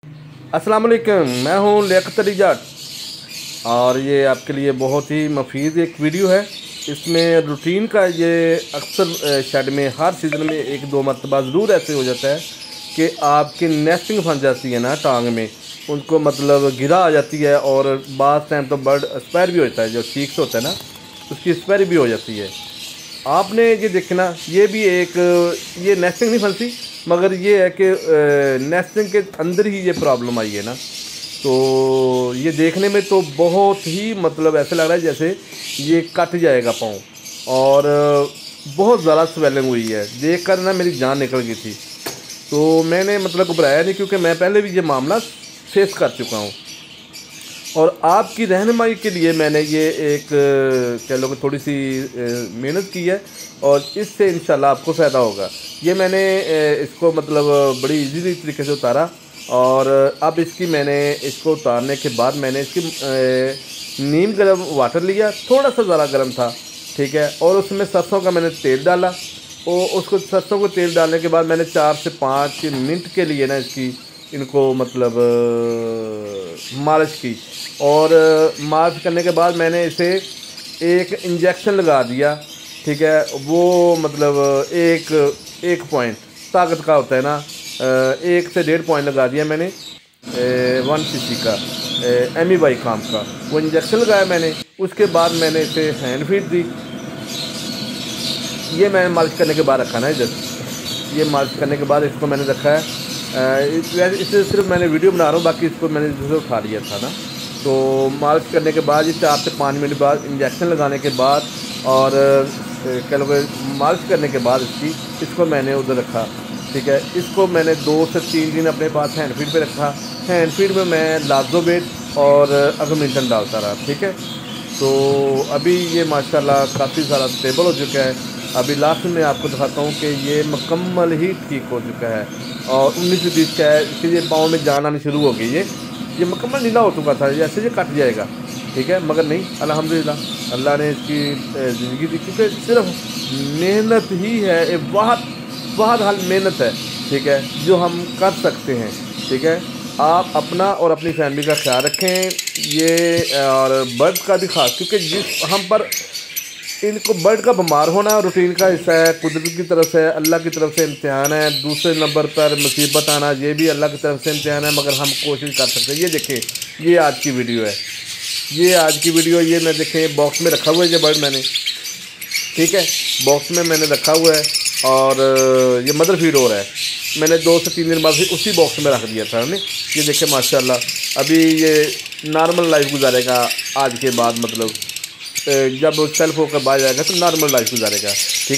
अस्सलाम वालेकुम, मैं हूँ लियाकत अली जाट और ये आपके लिए बहुत ही मुफीद एक वीडियो है। इसमें रूटीन का ये अक्सर शेड में हर सीज़न में एक दो मरतबा ज़रूर ऐसे हो जाता है कि आपकी नेस्टिंग फंस जाती है ना टांग में, उनको मतलब गिरा आ जाती है और बाज़ टाइम तो बर्ड एक्सपायर भी हो जाता है, जो चीक्स होता है ना उसकी एक्सपायरी भी हो जाती है। आपने ये देखना, ये भी एक ये नेस्टिंग नहीं फंसी, मगर ये है कि नेस्टिंग के अंदर ही ये प्रॉब्लम आई है ना। तो ये देखने में तो बहुत ही मतलब ऐसे लग रहा है जैसे ये कट जाएगा पाँव, और बहुत ज़्यादा स्वेलिंग हुई है। देख कर ना मेरी जान निकल गई थी। तो मैंने मतलब घबराया नहीं, क्योंकि मैं पहले भी ये मामला फेस कर चुका हूँ। और आपकी रहनुमाई के लिए मैंने ये एक कह लो कि थोड़ी सी मेहनत की है, और इससे इंशाल्लाह आपको फ़ायदा होगा। ये मैंने इसको मतलब बड़ी इजीली तरीके से उतारा, और अब मैंने इसको उतारने के बाद मैंने इसकी नीम गर्म वाटर लिया, थोड़ा सा ज़रा गर्म था, ठीक है, और उसमें सरसों का मैंने तेल डाला। और उसको सरसों को तेल डालने के बाद मैंने 4 से 5 मिनट के लिए ना इनको मतलब मालिश की, और मालिश करने के बाद मैंने इसे एक इंजेक्शन लगा दिया, ठीक है। वो मतलब एक पॉइंट ताकत का होता है ना, 1 से 1.5 पॉइंट लगा दिया मैंने 1 cc का एमी काम का वो इंजेक्शन लगाया मैंने। उसके बाद मैंने इसे हैंड फीड दी। ये मैंने मालिश करने के बाद रखा ना इधर, ये मालिश करने के बाद इसको मैंने रखा है। इससे सिर्फ मैंने वीडियो बना रहा हूँ, बाकी इसको मैंने जैसे उठा लिया था ना। तो मालिश करने के बाद ये 4 से 5 मिनट बाद इंजेक्शन लगाने के बाद, और कह लो मालिश करने के बाद इसको मैंने उधर रखा, ठीक है। इसको मैंने 2 से 3 दिन अपने पास हैंड फीड पे रखा। हैंड फीड में मैं लाजोबेट और अगमिंटन डालता रहा, ठीक है। तो अभी ये माशाल्लाह काफ़ी सारा स्टेबल हो चुका है। अभी लास्ट में आपको दिखाता हूँ कि ये मुकम्मल ही ठीक हो चुका है, और 19-20 का है, इसलिए पाँव में जान आनी शुरू हो गई। ये मुकम्मल नीला हो चुका था, जैसे ये कट जाएगा, ठीक है, मगर नहीं, अल्हम्दुलिल्लाह अल्लाह ने इसकी ज़िंदगी दी, क्योंकि सिर्फ मेहनत ही है, एक बहुत हाल मेहनत है, ठीक है, जो हम कर सकते हैं, ठीक है। आप अपना और अपनी फैमिली का ख्याल रखें, ये और बर्ड का भी खास, क्योंकि जिस हम पर इनको बर्ड का बीमार होना रूटीन का हिस्सा है, कुदरत की तरफ से, अल्लाह की तरफ से इम्तिहान है। दूसरे नंबर पर मुसीबत आना, ये भी अल्लाह की तरफ से इम्तिहान है, मगर हम कोशिश कर सकते हैं। ये देखें, ये आज की वीडियो है, ये आज की वीडियो, ये मैं देखें बॉक्स में रखा हुआ है ये बर्ड मैंने, ठीक है, बॉक्स में मैंने रखा हुआ है, और ये मदर फीड हो रहा है। मैंने 2 से 3 दिन बाद फिर उसी बॉक्स में रख दिया था हमने। ये देखें माशाल्लाह अभी ये नॉर्मल लाइफ गुजारेगा आज के बाद, मतलब जब सेल्फ होकर बाहर जाएगा तो नॉर्मल लाइफ गुजारेगा, ठीक।